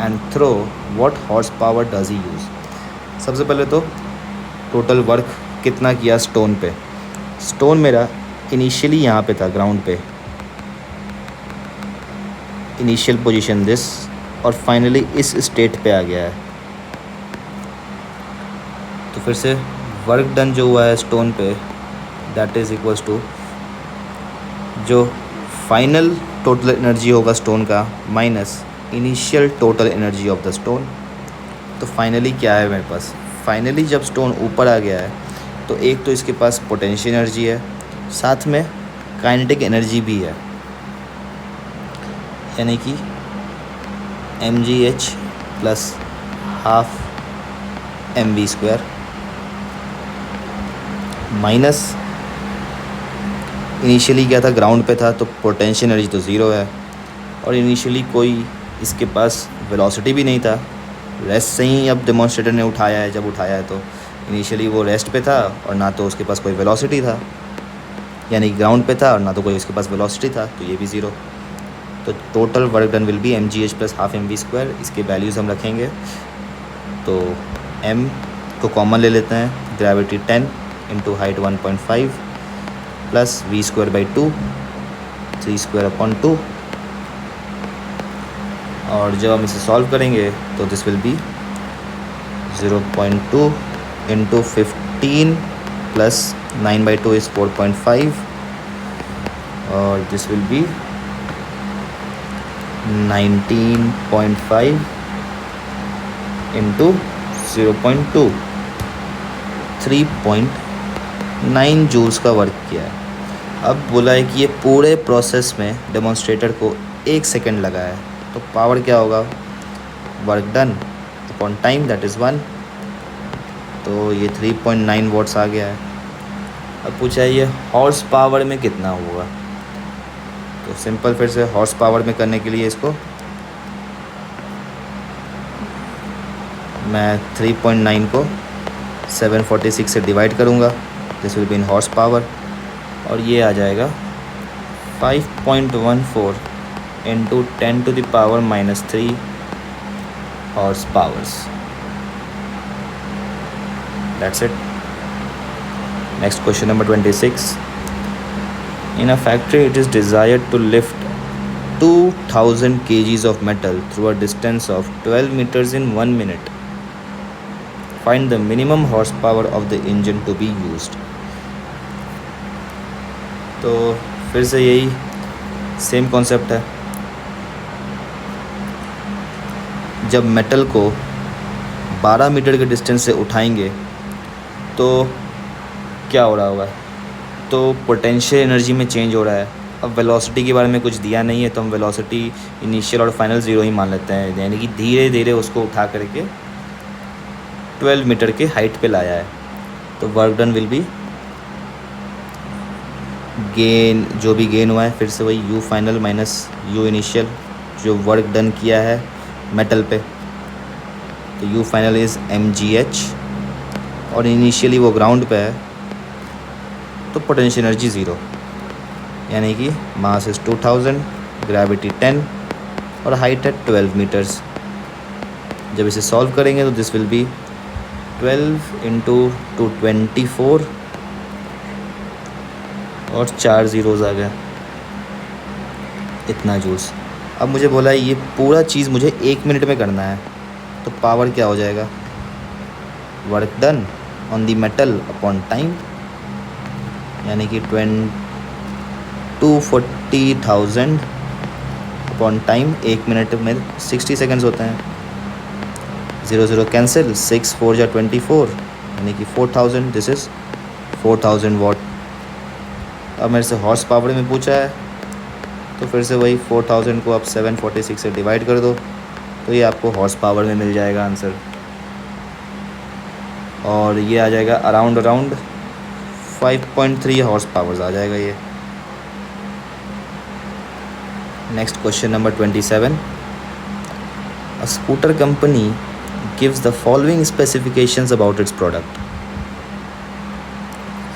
and throw, what horsepower does he use? सबसे पहले तो total work कितना किया stone पे। Stone मेरा initially यहाँ पे था ग्राउंड पे, इनिशियल पोजीशन दिस, और फाइनली इस स्टेट पे आ गया है। तो फिर से वर्क डन जो हुआ है स्टोन पे, दैट इज़ इक्वल्स टू जो फाइनल टोटल एनर्जी होगा स्टोन का minus initial total energy of the stone. तो फाइनली क्या है मेरे पास, फाइनली जब स्टोन ऊपर आ गया है तो एक तो इसके पास पोटेंशियल एनर्जी है, साथ में काइनेटिक एनर्जी भी है, यानी कि mgh plus half mv² minus initially क्या था, ग्राउंड पे था, तो पोटेंशियल एनर्जी तो ज़ीरो है, और इनिशियली कोई इसके पास वेलोसिटी भी नहीं था, रेस्ट से ही अब डेमोन्स्ट्रेटर ने उठाया है, जब उठाया है तो इनिशियली वो रेस्ट पे था और ना तो उसके पास कोई वेलोसिटी था, यानी ग्राउंड पे था, और ना तो कोई उसके पास वेलोसिटी था, तो ये भी ज़ीरो। तो total work done will be mgh plus half mv²। इसके वैल्यूज़ हम रखेंगे, तो m को कॉमन ले लेते हैं, gravity 10 into height 1.5 plus v²/2 3²/2, और जब हम इसे सॉल्व करेंगे तो this will be 0.2 into 15 plus 9/2 is 4.5, और this will be 19.5 into 0.2 3.9 joules का वर्क किया है। अब बोला है कि ये पूरे प्रोसेस में डेमोन्स्ट्रेटर को 1 सेकेंड लगा है, तो पावर क्या होगा, work done upon time that is 1, तो ये 3.9 वॉट्स आ गया है। अब पूछा है ये हॉर्स पावर में कितना होगा, तो सिंपल फिर से हॉर्स पावर में करने के लिए इसको मैं 3.9 को 746 से डिवाइड करूँगा, this will be in horse power, और ये आ जाएगा 5.14 into 10⁻³ horse powers. That's it. Next question number 26. In a factory, it is desired to lift 2000 kgs of metal through a distance of 12 meters in 1 minute. Find the minimum horsepower of the engine to be used. तो फिर से यही same concept है, जब metal को 12 metre के distance से उठाएंगे तो क्या हो रहा होगा, तो पोटेंशियल एनर्जी में चेंज हो रहा है। अब वेलोसिटी के बारे में कुछ दिया नहीं है, तो हम वेलोसिटी इनिशियल और फाइनल ज़ीरो ही मान लेते हैं, यानी कि धीरे धीरे उसको उठा करके 12 मीटर के हाइट पे लाया है। तो work done will be gain, जो भी गेन हुआ है फिर से वही you final minus you initial, जो वर्क डन किया है मेटल पे, तो यू फाइनल इज़ mgh, और इनिशियली वो ग्राउंड पे है तो पोटेंशियल एनर्जी ज़ीरो, यानी कि मास इज़ 2000, ग्रेविटी 10 और हाइट है 12 मीटर्स। जब इसे सॉल्व करेंगे तो दिस विल बी 12 इंटू 224 और 4 ज़ीरोज़ आ गए, इतना जूल्स। अब मुझे बोला है ये पूरा चीज़ मुझे 1 मिनट में करना है, तो पावर क्या हो जाएगा, work done on the metal upon time, यानी कि 240,000 अपॉन टाइम। 1 मिनट में 60 सेकेंड्स होते हैं, 0 0 कैंसिल, 6 4 या 24, यानी कि 4000, दिस इज़ 4000 वाट। अब मेरे से हॉर्स पावर में पूछा है, तो फिर से वही 4000 को आप 746 से डिवाइड कर दो, तो ये आपको हॉर्स पावर में मिल जाएगा आंसर, और ये आ जाएगा अराउंड 5.3 हॉर्स पावर्स आ जाएगा ये। Next question number 27, a scooter company gives the following specifications about it's product.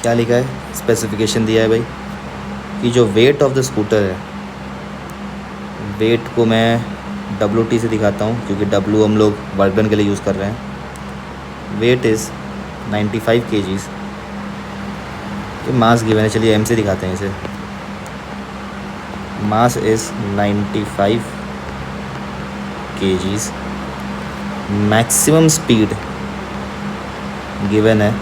क्या लिखा है, स्पेसिफिकेशन दिया है भाई कि जो वेट ऑफ द स्कूटर है, वेट को मैं WT से दिखाता हूँ क्योंकि W हम लोग वर्क डन के लिए यूज़ कर रहे हैं। वेट इज़ 95 kgs, तो मास गिवन है, चलिए M से दिखाते हैं इसे। Mass is 95 kgs, maximum speed given है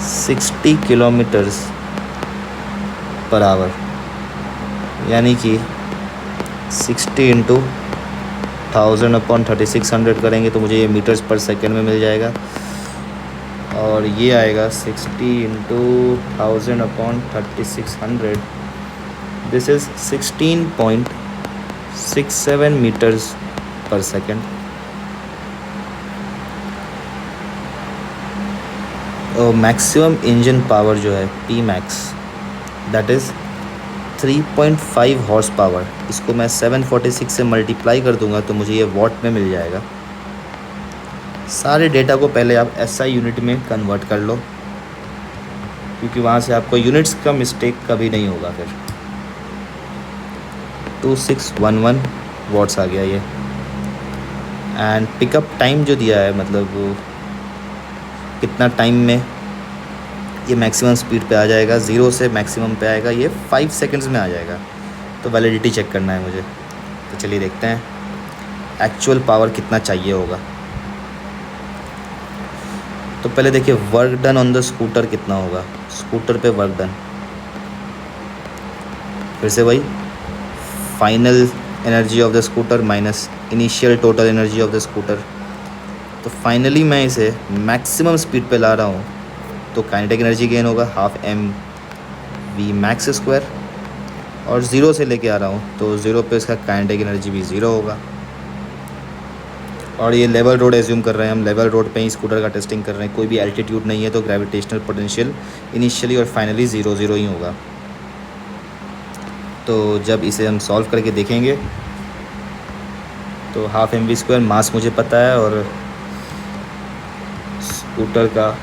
60 किलोमीटर्स पर आवर, यानी कि 60 इंटू 1000 अपॉन 3600 करेंगे तो मुझे ये मीटर्स पर सेकेंड में मिल जाएगा, और ये आएगा 60 into 1000 upon 3600, this is 16.67 metres per second. और मैक्सिमम इंजन पावर जो है P max, that is 3.5 horse power, इसको मैं 746 से मल्टीप्लाई कर दूंगा तो मुझे ये वॉट में मिल जाएगा। सारे डेटा को पहले आप SI यूनिट में कन्वर्ट कर लो, क्योंकि वहाँ से आपको यूनिट्स का मिस्टेक कभी नहीं होगा। फिर 2611 वॉट्स आ गया ये, एंड पिकअप टाइम जो दिया है, मतलब कितना टाइम में ये मैक्सिमम स्पीड पे आ जाएगा, 0 से मैक्सिमम पे आएगा, ये 5 सेकंड्स में आ जाएगा। तो वैलिडिटी चेक करना है मुझे, तो चलिए देखते हैं एक्चुअल पावर कितना चाहिए होगा। तो पहले देखिए work done on the scooter कितना होगा, स्कूटर पे वर्क डन, फिर से वही final energy of the scooter minus initial total energy of the scooter. तो फाइनली मैं इसे मैक्सिमम स्पीड पे ला रहा हूँ, तो काइनेटिक एनर्जी गेन होगा हाफ mv मैक्स स्क्वायर, और 0 से लेके आ रहा हूँ तो 0 पे इसका काइनेटिक एनर्जी भी 0 होगा। और ये लेवल रोड एज्यूम कर रहे हैं हम, लेवल रोड पे ही स्कूटर का टेस्टिंग कर रहे हैं, कोई भी एल्टीट्यूड नहीं है, तो ग्रेविटेशनल पोटेंशियल इनिशियली और फाइनली 0 0 ही होगा। तो जब इसे हम सॉल्व करके देखेंगे तो हाफ mv स्क्वायर मास मुझे पता है, और स्कूटर का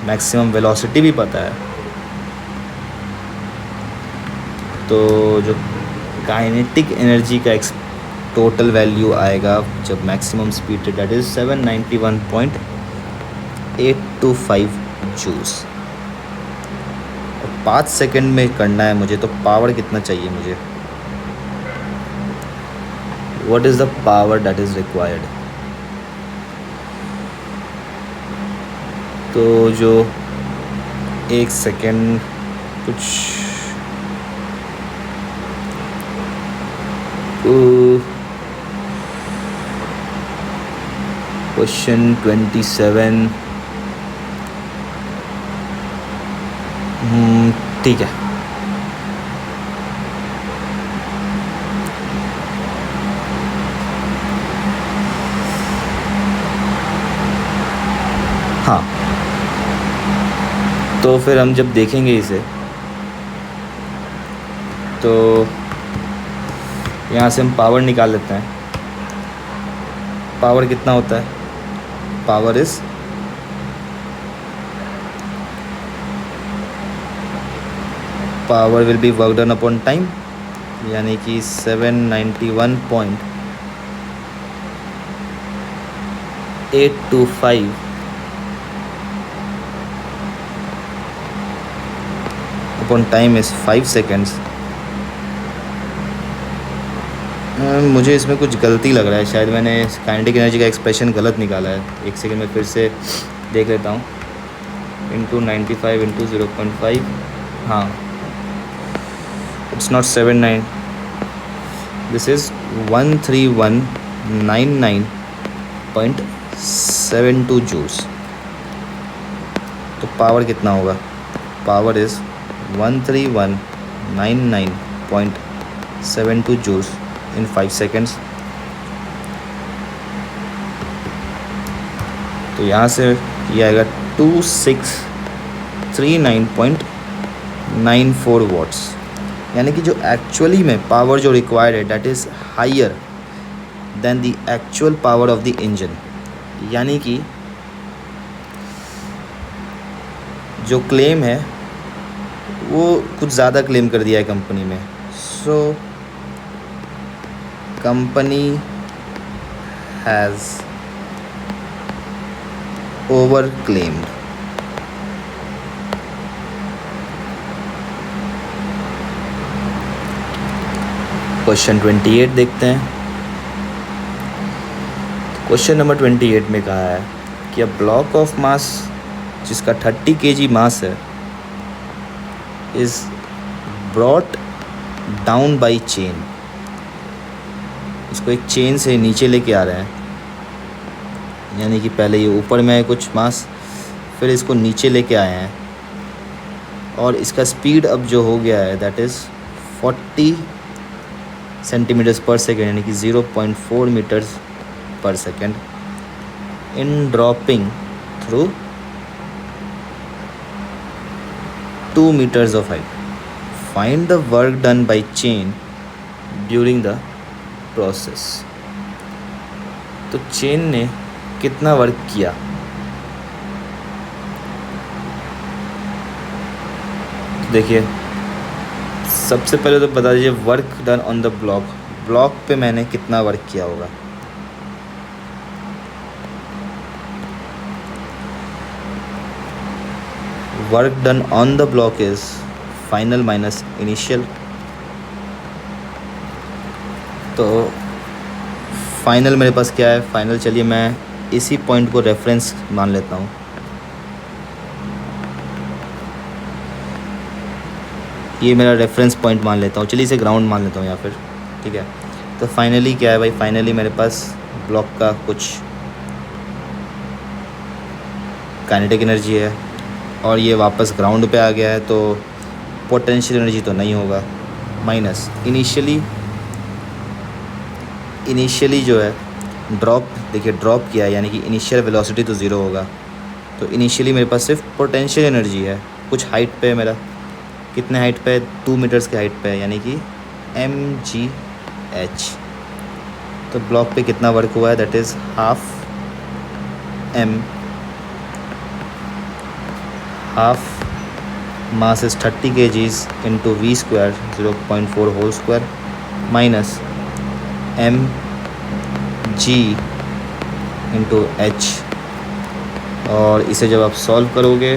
मैक्सिमम वेलोसिटी भी पता है, तो जो काइनेटिक एनर्जी का टोटल वैल्यू आएगा जब मैक्सिमम स्पीड है, दैट इज़ 791.825 जूल्स। और 5 सेकंड में करना है मुझे, तो पावर कितना चाहिए मुझे, what is the power that is required. तो जो 1 सेकंड कुछ क्वेश्चन 27, ठीक है। हाँ, तो फिर हम जब देखेंगे इसे तो यहाँ से हम पावर निकाल लेते हैं। पावर कितना होता है? Power is power will be work done upon time, यानी कि 791.825 अपॉन टाइम इज़ 5 सेकेंड्स। मुझे इसमें कुछ गलती लग रहा है, शायद मैंने काइनेटिक एनर्जी का एक्सप्रेशन गलत निकाला है। एक सेकेंड में फिर से देख लेता हूँ। इंटू 95 इंटू 0.5, हाँ, it's not 79, this is 13199.72 joules. तो पावर कितना होगा? Power is 13199.72 joules in 5 seconds। तो यहाँ से ये आएगा 2639.94 वॉट्स, यानी कि जो एक्चुअली में पावर जो रिक्वायर्ड है that is higher than the actual power of the engine. यानी कि जो क्लेम है वो कुछ ज़्यादा क्लेम कर दिया है कंपनी में। सो company has overclaimed। क्वेश्चन 28 देखते हैं। क्वेश्चन नंबर 28 में कहा है कि अ ब्लॉक ऑफ मास जिसका 30 kg मास है is brought down by chain. इसको एक चेन से नीचे लेके आ रहे हैं, यानी कि पहले ये ऊपर में है कुछ मास, फिर इसको नीचे लेके आए हैं, और इसका स्पीड अब जो हो गया है दैट इज़ 40 सेंटीमीटर्स पर सेकेंड, यानी कि 0.4 metres per second in dropping through 2 meters of height। Find the work done by chain during the process. तो चेन ने कितना वर्क किया? देखिए, सबसे पहले तो बता दीजिए work done on the block. Block पे मैंने कितना वर्क किया होगा? Work done on the block is final minus initial. तो फाइनल मेरे पास क्या है? फाइनल, चलिए मैं इसी पॉइंट को रेफरेंस मान लेता हूँ। ये मेरा रेफरेंस पॉइंट मान लेता हूँ, चलिए इसे ग्राउंड मान लेता हूँ या फिर, ठीक है। तो फाइनली क्या है भाई? फाइनली मेरे पास ब्लॉक का कुछ काइनेटिक एनर्जी है और ये वापस ग्राउंड पे आ गया है, तो पोटेंशियल एनर्जी तो नहीं होगा। माइनस इनिशियली जो है ड्रॉप, देखिए ड्रॉप किया है, यानी कि इनिशियल वेलोसिटी तो ज़ीरो होगा। तो इनिशियली मेरे पास सिर्फ पोटेंशियल एनर्जी है, कुछ हाइट पे है मेरा। कितने हाइट पे? 2 मीटर्स के हाइट पे है, यानी कि mgh। तो ब्लॉक पे कितना वर्क हुआ है? That is half mass is 30 kgs into v square 0.4 whole square minus mg into h। और इसे जब आप सॉल्व करोगे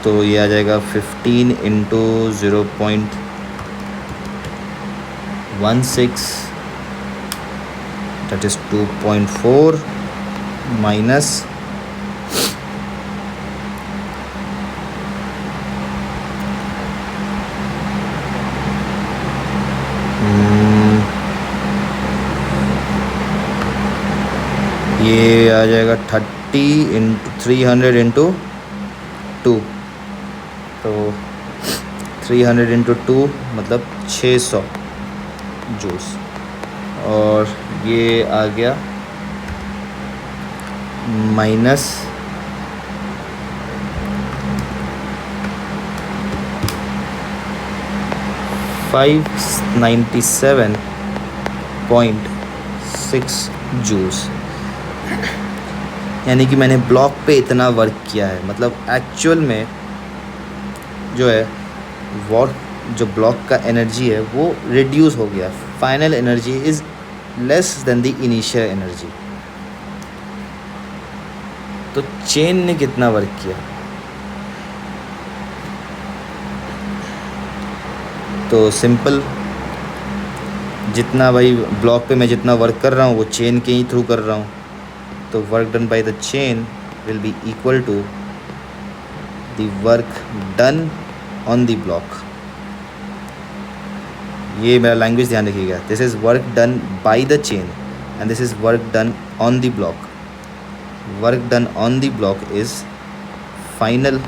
तो ये आ जाएगा 15 इंटू 0.16 दैट इज़ 2.4 माइनस ये आ जाएगा 30 इंटू 300 इंटू 2। तो 300 इंटू 2 मतलब 600 जूल्स। और ये आ गया माइनस 597.6 जूल्स। यानी कि मैंने ब्लॉक पे इतना वर्क किया है, मतलब एक्चुअल में जो है वर्क, जो ब्लॉक का एनर्जी है वो रिड्यूस हो गया। Final energy is less than the initial energy. तो चेन ने कितना वर्क किया? तो सिंपल, जितना भाई ब्लॉक पे मैं जितना वर्क कर रहा हूँ वो चेन के ही थ्रू कर रहा हूँ, तो work done by the chain will be equal to the work done on the block. ये मेरा लैंग्वेज ध्यान रखिएगा, this is work done by the chain and this is work done on the block. Work done on the block is final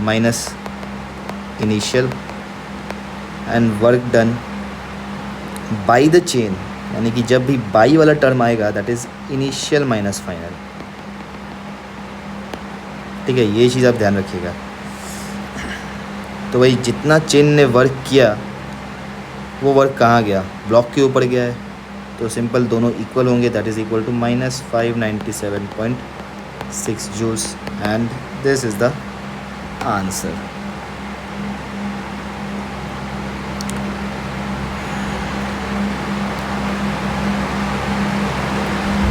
minus initial and work done by the chain, यानी कि जब भी by वाला term आएगा that is initial minus final. ठीक है, ये चीज़ आप ध्यान रखिएगा। तो भाई जितना चेन ने वर्क किया वो वर्क कहाँ गया? ब्लॉक के ऊपर गया है। तो सिंपल दोनों इक्वल होंगे, that is equal to minus 597.6 joules and this is the answer.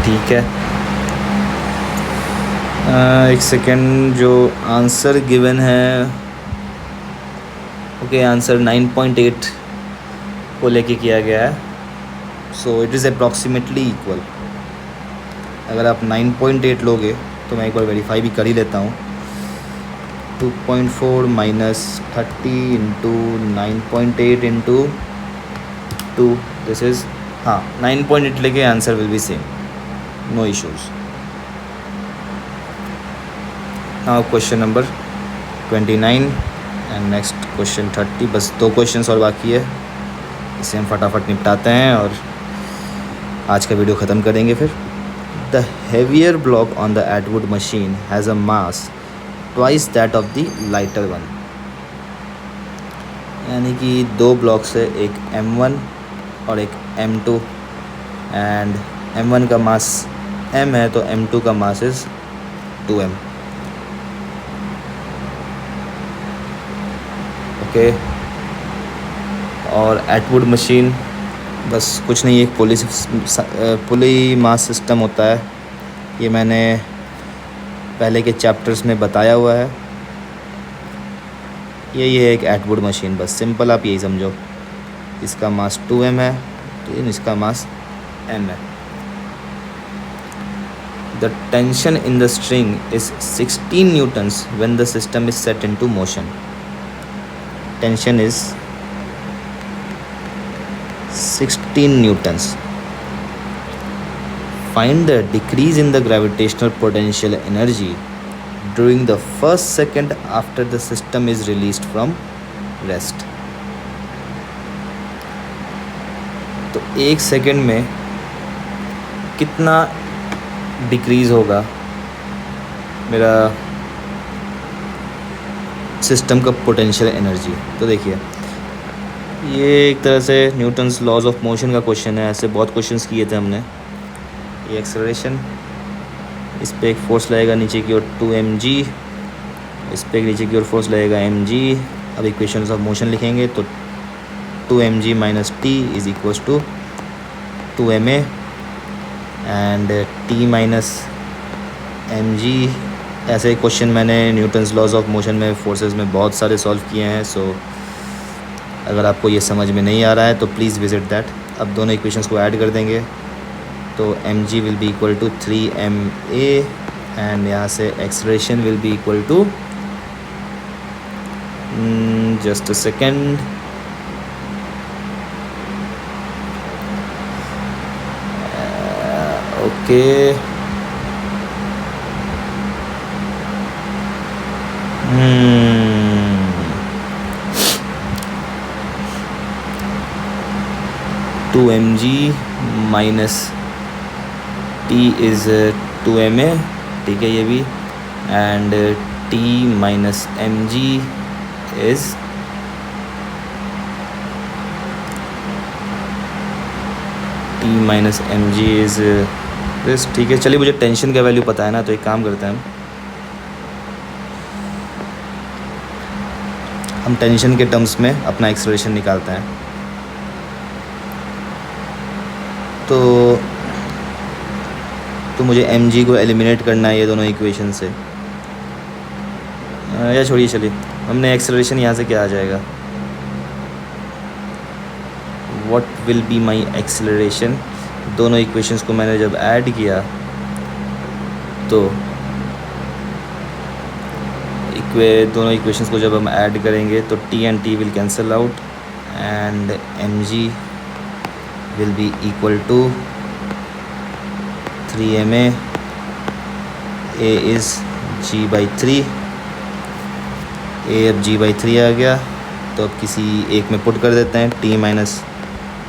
ठीक है, एक सेकेंड, जो आंसर गिवन है, ओके, आंसर 9.8 को लेके किया गया है। So it is approximately equal. अगर आप 9.8 लोगे तो मैं एक बार वेरीफाई भी कर ही लेता हूँ। 2.4 minus 30 into 9.8 into 2, this is, हाँ 9.8 लेके answer will be same, no issues. Now question number 29 and next question 30। बस 2 क्वेश्चंस और बाकी है, इसे हम फटाफट निपटाते हैं और आज का वीडियो ख़त्म करेंगे फिर। The heavier block on the Atwood machine has a mass twice that of the lighter one. यानी कि 2 ब्लॉक्स है, एक M1 और एक M2 एंड M1 का मास M है तो M2 का मास इज़ 2M। ओके, और एटवुड मशीन बस कुछ नहीं, एक पुली मास सिस्टम होता है। ये मैंने पहले के चैप्टर्स में बताया हुआ है। ये एक एटवुड मशीन, बस सिंपल आप यही समझो। इसका मास 2M है तो इसका मास M है। The tension in the string is 16 newtons when the system is set into motion. Tension is 16 newtons. Find the decrease in the gravitational potential energy during the first second after the system is released from rest. तो 1 second में कितना decrease होगा मेरा system का potential energy? तो देखिए, ये एक तरह से न्यूटन्स लॉज ऑफ मोशन का क्वेश्चन है। ऐसे बहुत क्वेश्चंस किए थे हमने। ये एक्सेलरेशन, इस पर एक फोर्स लगेगा नीचे की ओर 2mg, इस पर नीचे की ओर फोर्स लगेगा mg। अब इक्वेशंस ऑफ मोशन लिखेंगे तो 2mg minus T is equals to 2ma and t minus mg। ऐसे क्वेश्चन मैंने न्यूटन्स लॉज ऑफ मोशन में फोर्सेस में बहुत सारे सॉल्व किए हैं। सो अगर आपको ये समझ में नहीं आ रहा है तो प्लीज़ विजिट दैट। अब दोनों इक्वेशंस को ऐड कर देंगे तो mg will be equal to 3ma and यहाँ से acceleration will be equal to, just a second, okay, 2mg minus t is 2ma, ठीक है ये भी, and t minus mg is T minus M G is this. ठीक है, चलिए मुझे टेंशन का वैल्यू पता है ना, तो एक काम करते हैं हम टेंशन के टर्म्स में अपना एक्सेलरेशन निकालते हैं। तो मुझे mg को एलिमिनेट करना है ये दोनों इक्वेशन से, या छोड़िए, चलिए हमने एक्सेलरेशन यहाँ से क्या आ जाएगा, what will be my acceleration. दोनों इक्वेशंस को मैंने जब ऐड किया तो दोनों इक्वेशंस को जब हम ऐड करेंगे तो t and t will cancel out and mg will be equal to 3ma, a is g/3, a अब g/3 आ गया, तो अब किसी एक में पुट कर देते हैं, t minus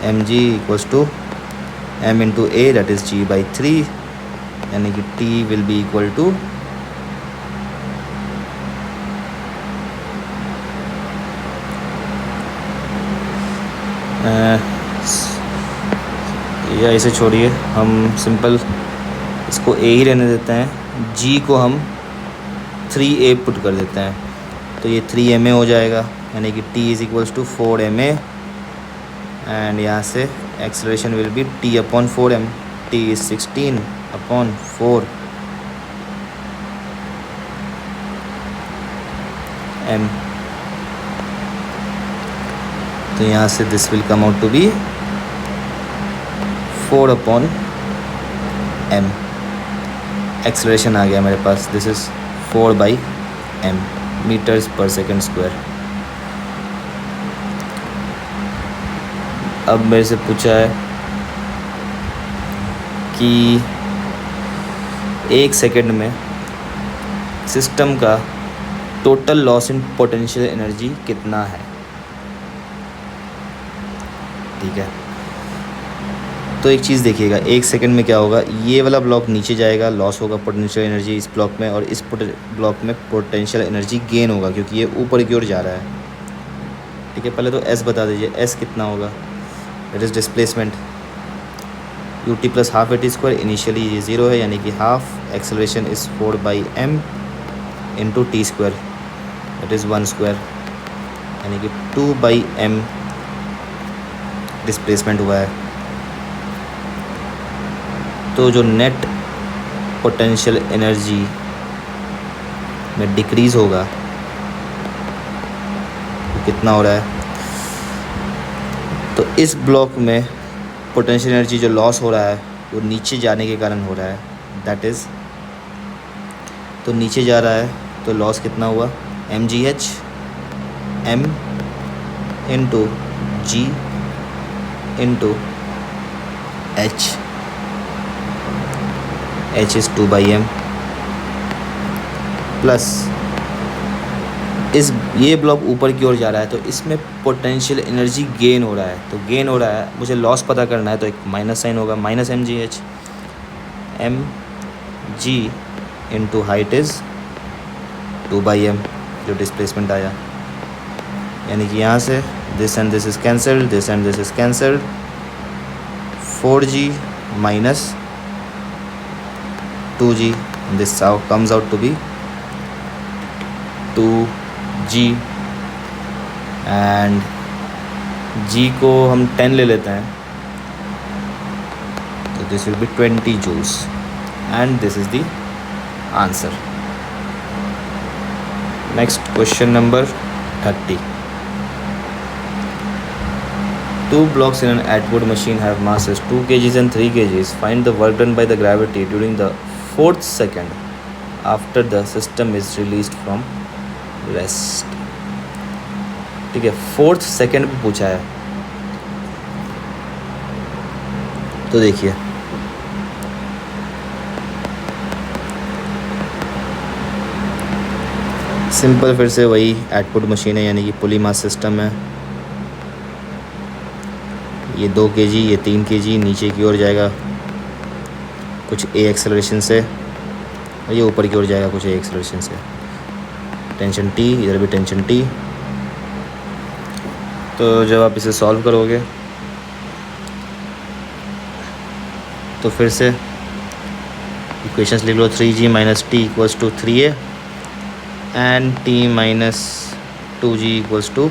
M G equals to m into a that is g/3, यानी कि t will be equal to या इसे छोड़िए, हम सिंपल इसको a ही रहने देते हैं, g को हम 3a पुट कर देते हैं, तो ये 3ma हो जाएगा, यानी कि t is equals to 4ma and यहाँ से acceleration will be t upon 4m, t is 16 upon 4 m, तो यहाँ से this will come out to be 4 upon m। Acceleration आ गया मेरे पास, this is 4/m metres per second square. अब मेरे से पूछा है कि 1 सेकेंड में सिस्टम का total loss in potential energy कितना है। ठीक है, तो एक चीज़ देखिएगा, 1 सेकंड में क्या होगा, ये वाला ब्लॉक नीचे जाएगा, लॉस होगा पोटेंशियल एनर्जी इस ब्लॉक में, और इस ब्लॉक में पोटेंशियल एनर्जी गेन होगा क्योंकि ये ऊपर की ओर जा रहा है। ठीक है, पहले तो S बता दीजिए, S कितना होगा, that is displacement ut plus half at square, initially ये 0 है, यानी कि half acceleration is 4/m into T square that is 1 square, यानी कि 2/m डिस्प्लेसमेंट हुआ है। तो जो नेट पोटेंशियल एनर्जी में डिक्रीज़ होगा वो कितना हो रहा है, तो इस ब्लॉक में पोटेंशियल एनर्जी जो लॉस हो रहा है वो नीचे जाने के कारण हो रहा है, दैट इज़, तो नीचे जा रहा है तो लॉस कितना हुआ, mgh m into g into h, h is 2/m plus ये ब्लॉक ऊपर की ओर जा रहा है तो इसमें पोटेंशियल एनर्जी गेन हो रहा है, तो गेन हो रहा है, मुझे लॉस पता करना है, तो एक माइनस साइन होगा, minus mgh mg into height is 2/m जो डिस्प्लेसमेंट आया, यानी कि यहाँ से this and this is cancelled, this and this is cancelled, 4g minus 2g, this comes out to be 2g and g को हम 10 ले लेते हैं, तो this will be 20 joules and this is the answer. Next question number 30. Two blocks in an Atwood machine have masses 2 kg and 3 kg. Find the work done by the gravity during the 4th second after the system is released from rest. ठीक है, 4th second पे पूछा है, तो देखिए simple, फिर से वही एटवुड मशीन है, यानी कि पुली मास सिस्टम है, ये 2 kg, ये 3 kg नीचे की ओर जाएगा कुछ a एक्सेलरेशन से, और ये ऊपर की ओर जाएगा कुछ a एक्सेलरेशन से, टेंशन t, इधर भी टेंशन t। तो जब आप इसे सॉल्व करोगे तो फिर से इक्वेशंस लिख लो, 3g minus T equals to 3a and t minus 2g equals to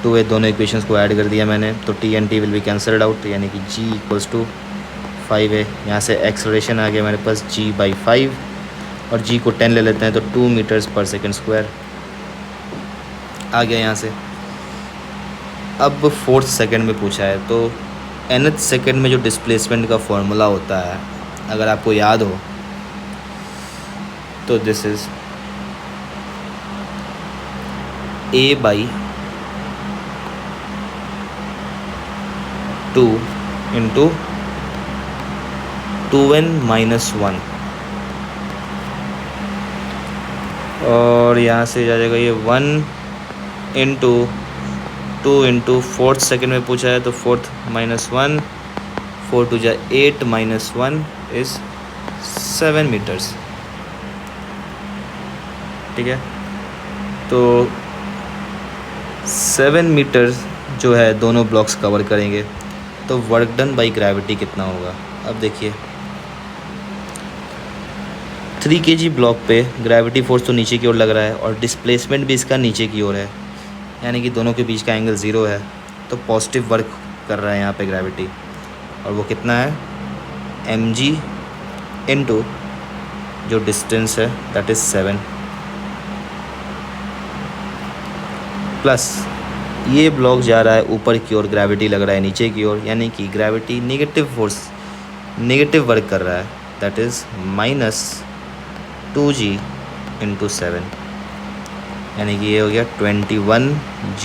2a। दोनों इक्वेशंस को ऐड कर दिया मैंने, तो t and t will be cancelled out, यानी कि g इक्वल्स टू 5a। यहाँ से एक्सलेरेशन आ गया मेरे पास g/5 और g को 10 ले लेते हैं तो 2 मीटर्स पर सेकेंड स्क्वायर आ गया यहाँ से। अब 4th सेकंड में पूछा है, तो nth सेकंड में जो डिस्प्लेसमेंट का फॉर्मूला होता है अगर आपको याद हो तो this is a/2 into 2n-1 और यहाँ से जा जाएगा ये 1 इंटू 2 इंटू 4th सेकेंड में पूछा है तो 4th माइनस 1, 4 2 जा 8 माइनस 1 इज़ 7 मीटर्स। ठीक है, तो 7 मीटर्स जो है दोनों ब्लॉक्स कवर करेंगे, तो वर्क डन बाई ग्रेविटी कितना होगा। अब देखिए 3 kg ब्लॉक पे ग्रेविटी फोर्स तो नीचे की ओर लग रहा है और डिस्प्लेसमेंट भी इसका नीचे की ओर है, यानी कि दोनों के बीच का एंगल 0 है, तो पॉजिटिव वर्क कर रहा है यहाँ पे ग्रेविटी। और वो कितना है, mg इनटू जो डिस्टेंस है दैट इज़ 7 प्लस ये ब्लॉक जा रहा है ऊपर की ओर, ग्रेविटी लग रहा है नीचे की ओर, यानी कि gravity negative force negative work कर रहा है, दैट इज़ -2g इंटू 7, यानी कि ये हो गया 21g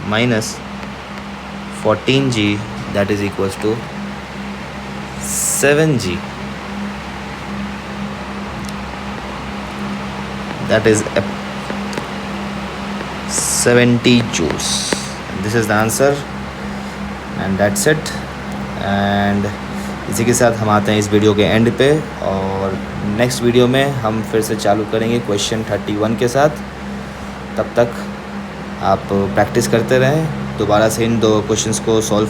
minus 14g that is equals to 7g, that is 70 joules। This is the answer and that's it. And इसी के साथ हम आते हैं इस वीडियो के एंड पे, और नेक्स्ट वीडियो में हम फिर से चालू करेंगे क्वेश्चन 31 के साथ। तब तक आप प्रैक्टिस करते रहें, दोबारा से इन 2 क्वेश्चंस को सॉल्व